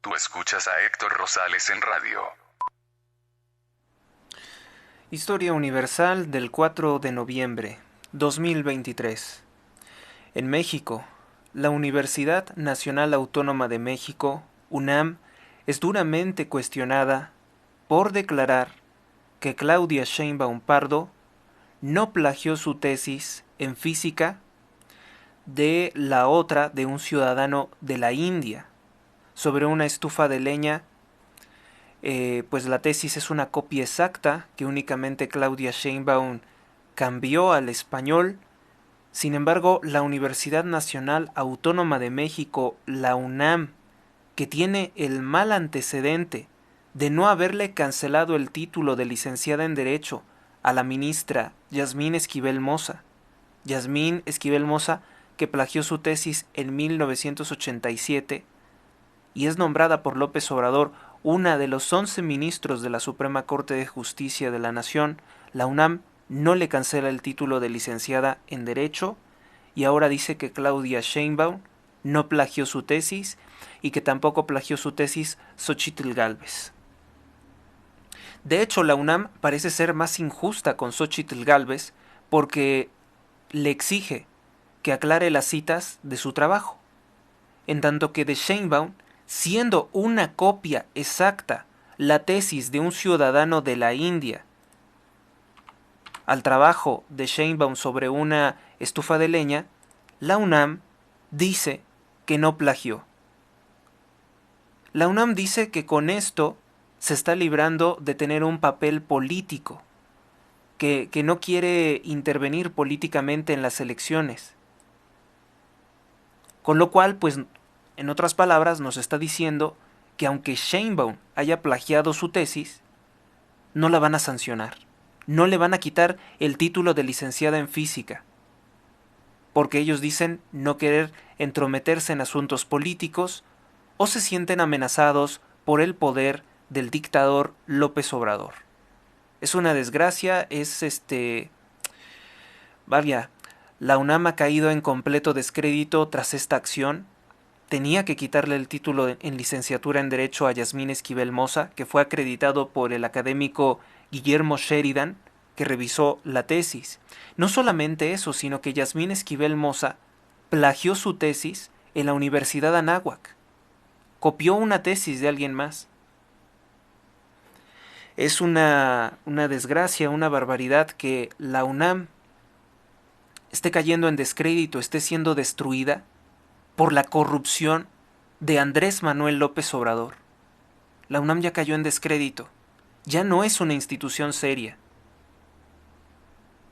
Tú escuchas a Héctor Rosales en radio. Historia Universal del 4 de noviembre 2023. En México, la Universidad Nacional Autónoma de México, UNAM, es duramente cuestionada por declarar que Claudia Sheinbaum Pardo no plagió su tesis en física de un ciudadano de la India sobre una estufa de leña. Pues la tesis es una copia exacta que únicamente Claudia Sheinbaum cambió al español. Sin embargo, la Universidad Nacional Autónoma de México, la UNAM, que tiene el mal antecedente de no haberle cancelado el título de licenciada en Derecho a la ministra Yasmín Esquivel Moza. Yasmín Esquivel Moza, que plagió su tesis en 1987 y es nombrada por López Obrador una de los 11 ministros de la Suprema Corte de Justicia de la Nación. La UNAM no le cancela el título de licenciada en Derecho y ahora dice que Claudia Sheinbaum no plagió su tesis y que tampoco plagió su tesis Xóchitl Gálvez. De hecho, la UNAM parece ser más injusta con Xóchitl Gálvez porque le exige que aclare las citas de su trabajo, en tanto que de Sheinbaum, siendo una copia exacta la tesis de un ciudadano de la India al trabajo de Sheinbaum sobre una estufa de leña, la UNAM dice que no plagió. La UNAM dice que con esto se está librando de tener un papel político, que no quiere intervenir políticamente en las elecciones. Con lo cual, pues, en otras palabras, nos está diciendo que aunque Sheinbaum haya plagiado su tesis, no la van a sancionar. No le van a quitar el título de licenciada en física, porque ellos dicen no querer entrometerse en asuntos políticos o se sienten amenazados por el poder del dictador López Obrador. Es una desgracia, la UNAM ha caído en completo descrédito tras esta acción. Tenía que quitarle el título en licenciatura en Derecho a Yasmín Esquivel Moza, que fue acreditado por el académico Guillermo Sheridan, que revisó la tesis. No solamente eso, sino que Yasmín Esquivel Moza plagió su tesis en la Universidad Anáhuac. Copió una tesis de alguien más. Es una desgracia, una barbaridad que la UNAM esté cayendo en descrédito, esté siendo destruida por la corrupción de Andrés Manuel López Obrador. La UNAM ya cayó en descrédito. Ya no es una institución seria.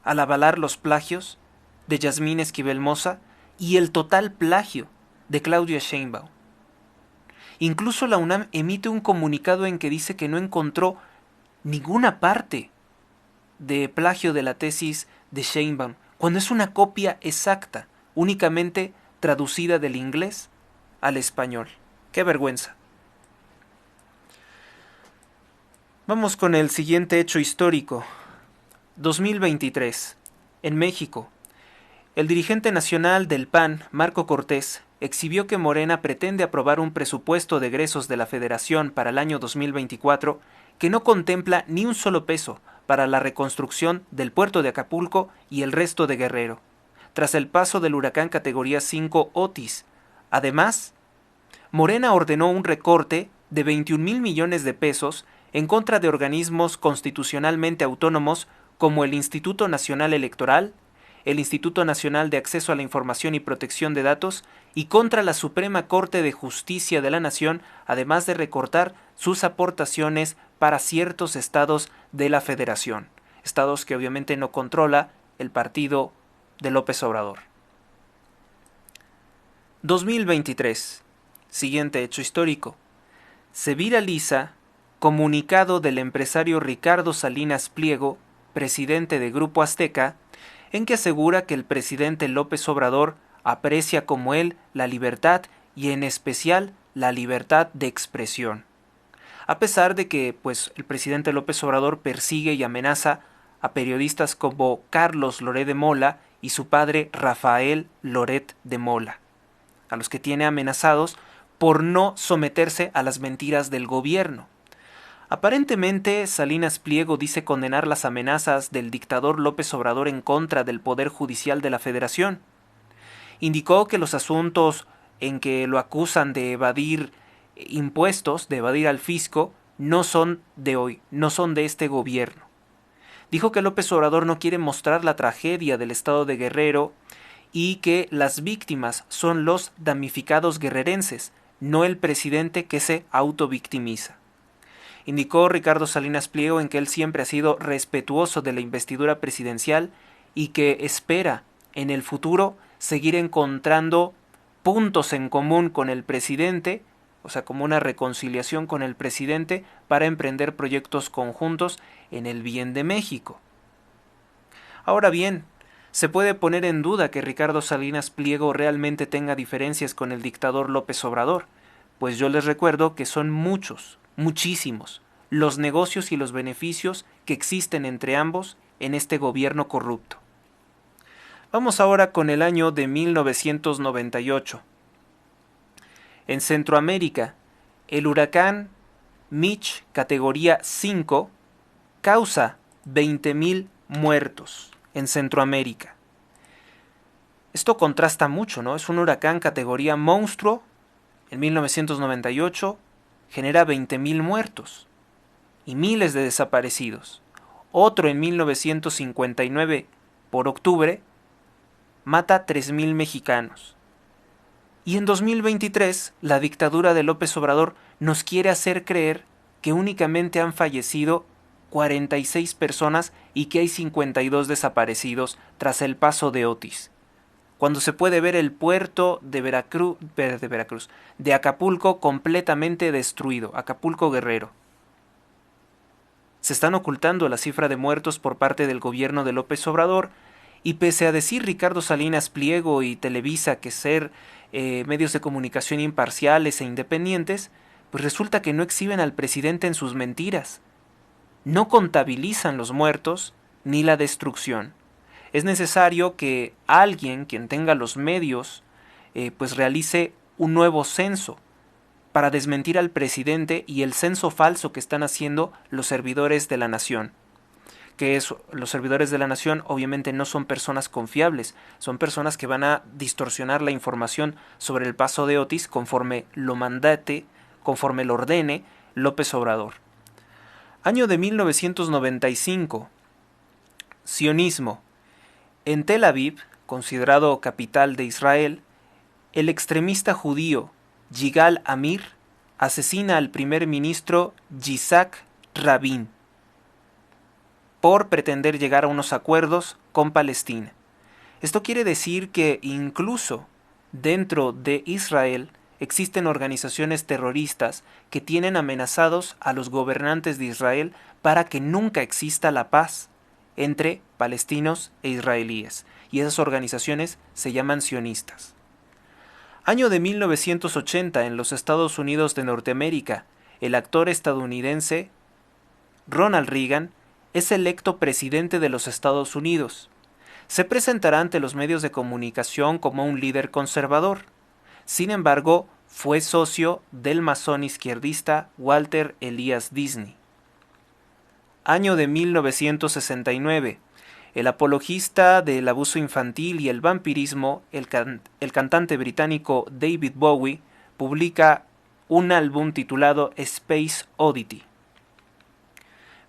Al avalar los plagios de Yasmín Esquivel Moza y el total plagio de Claudia Sheinbaum. Incluso la UNAM emite un comunicado en que dice que no encontró ninguna parte de plagio de la tesis de Sheinbaum, cuando es una copia exacta, únicamente traducida del inglés al español. ¡Qué vergüenza! Vamos con el siguiente hecho histórico. 2023. En México, el dirigente nacional del PAN, Marco Cortés, exhibió que Morena pretende aprobar un presupuesto de egresos de la Federación para el año 2024 que no contempla ni un solo peso para la reconstrucción del puerto de Acapulco y el resto de Guerrero, tras el paso del huracán categoría 5 Otis. Además, Morena ordenó un recorte de 21,000 millones de pesos en contra de organismos constitucionalmente autónomos como el Instituto Nacional Electoral, el Instituto Nacional de Acceso a la Información y Protección de Datos y contra la Suprema Corte de Justicia de la Nación, además de recortar sus aportaciones para ciertos estados de la Federación, estados que obviamente no controla el partido de López Obrador. 2023. Siguiente hecho histórico. Se viraliza comunicado del empresario Ricardo Salinas Pliego, presidente de Grupo Azteca, en que asegura que el presidente López Obrador aprecia como él la libertad y en especial la libertad de expresión. A pesar de que el presidente López Obrador persigue y amenaza a periodistas como Carlos Loret de Mola y su padre Rafael Loret de Mola, a los que tiene amenazados por no someterse a las mentiras del gobierno. Aparentemente, Salinas Pliego dice condenar las amenazas del dictador López Obrador en contra del Poder Judicial de la Federación. Indicó que los asuntos en que lo acusan de evadir impuestos, de evadir al fisco, no son de hoy, no son de este gobierno. Dijo que López Obrador no quiere mostrar la tragedia del estado de Guerrero y que las víctimas son los damnificados guerrerenses, no el presidente que se autovictimiza. Indicó Ricardo Salinas Pliego en que él siempre ha sido respetuoso de la investidura presidencial y que espera en el futuro seguir encontrando puntos en común con el presidente, o sea, como una reconciliación con el presidente para emprender proyectos conjuntos en el bien de México. Ahora bien, se puede poner en duda que Ricardo Salinas Pliego realmente tenga diferencias con el dictador López Obrador, pues yo les recuerdo que son muchos, muchísimos, los negocios y los beneficios que existen entre ambos en este gobierno corrupto. Vamos ahora con el año de 1998. En Centroamérica, el huracán Mitch, categoría 5, causa 20,000 muertos en Centroamérica. Esto contrasta mucho, ¿no? Es un huracán categoría monstruo, en 1998 genera 20,000 muertos y miles de desaparecidos. Otro en 1959, por octubre, mata 3,000 mexicanos. Y en 2023, la dictadura de López Obrador nos quiere hacer creer que únicamente han fallecido 46 personas y que hay 52 desaparecidos tras el paso de Otis, cuando se puede ver el puerto de Acapulco completamente destruido, Acapulco Guerrero. Se están ocultando la cifra de muertos por parte del gobierno de López Obrador, y pese a decir Ricardo Salinas Pliego y Televisa que ser medios de comunicación imparciales e independientes, pues resulta que no exhiben al presidente en sus mentiras. No contabilizan los muertos ni la destrucción. Es necesario que alguien, quien tenga los medios, pues realice un nuevo censo para desmentir al presidente y el censo falso que están haciendo los servidores de la nación. Los servidores de la nación obviamente no son personas confiables, son personas que van a distorsionar la información sobre el paso de Otis conforme lo mandate, conforme lo ordene López Obrador. Año de 1995. Sionismo. En Tel Aviv, considerado capital de Israel, el extremista judío Yigal Amir asesina al primer ministro Yitzhak Rabin por pretender llegar a unos acuerdos con Palestina. Esto quiere decir que incluso dentro de Israel existen organizaciones terroristas que tienen amenazados a los gobernantes de Israel para que nunca exista la paz entre palestinos e israelíes, y esas organizaciones se llaman sionistas. Año de 1980 en los Estados Unidos de Norteamérica, el actor estadounidense Ronald Reagan es electo presidente de los Estados Unidos. Se presentará ante los medios de comunicación como un líder conservador. Sin embargo, fue socio del masón izquierdista Walter Elias Disney. Año de 1969. El apologista del abuso infantil y el vampirismo, el cantante británico David Bowie, publica un álbum titulado Space Oddity.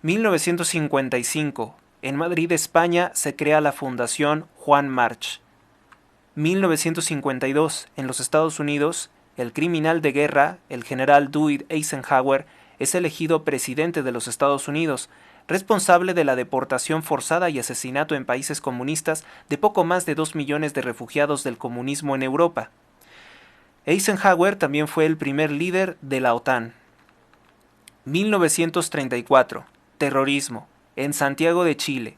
1955. En Madrid, España, se crea la Fundación Juan March. 1952. En los Estados Unidos, el criminal de guerra, el general Dwight Eisenhower, es elegido presidente de los Estados Unidos, responsable de la deportación forzada y asesinato en países comunistas de poco más de 2 millones de refugiados del comunismo en Europa. Eisenhower también fue el primer líder de la OTAN. 1934. Terrorismo. En Santiago de Chile.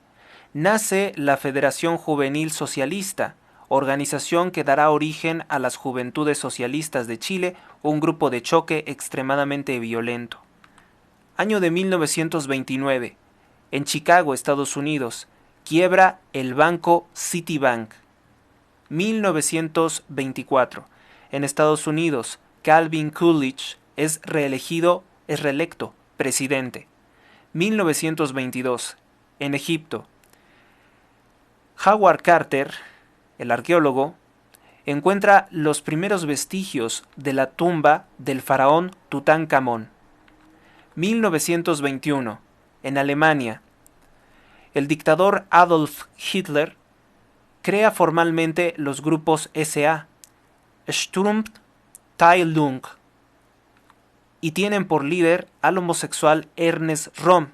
Nace la Federación Juvenil Socialista, organización que dará origen a las Juventudes Socialistas de Chile, un grupo de choque extremadamente violento. Año de 1929. En Chicago, Estados Unidos, quiebra el banco Citibank. 1924. En Estados Unidos, Calvin Coolidge es reelecto presidente. 1922. En Egipto, Howard Carter, el arqueólogo, encuentra los primeros vestigios de la tumba del faraón Tutankamón. 1921. En Alemania, el dictador Adolf Hitler crea formalmente los grupos SA, Sturmteilung, y tienen por líder al homosexual Ernest Röhm,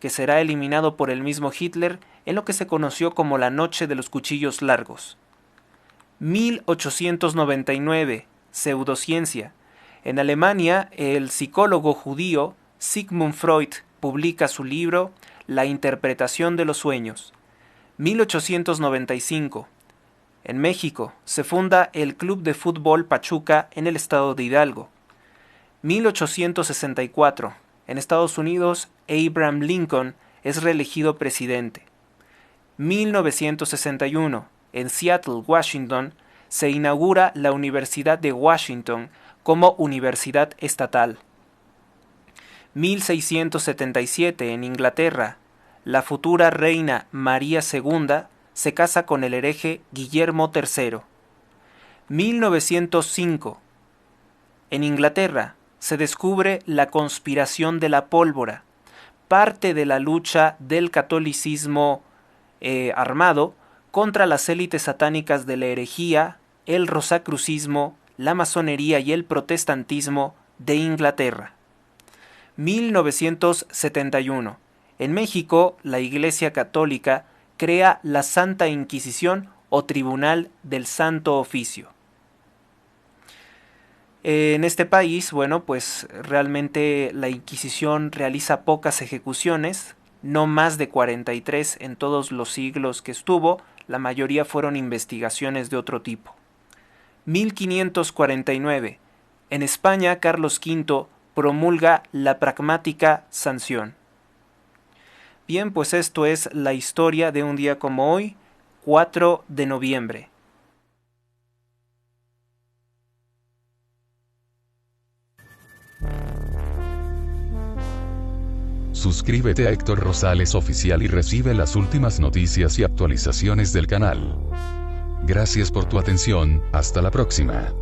que será eliminado por el mismo Hitler en lo que se conoció como la Noche de los Cuchillos Largos. 1899. Pseudociencia. En Alemania, el psicólogo judío Sigmund Freud publica su libro La interpretación de los sueños. 1895. En México, se funda el Club de Fútbol Pachuca en el estado de Hidalgo. 1864. En Estados Unidos, Abraham Lincoln es reelegido presidente. 1961. En Seattle, Washington, se inaugura la Universidad de Washington como universidad estatal. 1677. En Inglaterra, la futura reina María II se casa con el hereje Guillermo III. 1905. En Inglaterra, se descubre la conspiración de la pólvora, parte de la lucha del catolicismo armado contra las élites satánicas de la herejía, el rosacrucismo, la masonería y el protestantismo de Inglaterra. 1971. En México, la Iglesia Católica crea la Santa Inquisición o Tribunal del Santo Oficio. En este país, bueno, pues realmente la Inquisición realiza pocas ejecuciones, no más de 43 en todos los siglos que estuvo, la mayoría fueron investigaciones de otro tipo. 1549. En España, Carlos V promulga la pragmática sanción. Bien, pues esto es la historia de un día como hoy, 4 de noviembre. Suscríbete a Héctor Rosales Oficial y recibe las últimas noticias y actualizaciones del canal. Gracias por tu atención, hasta la próxima.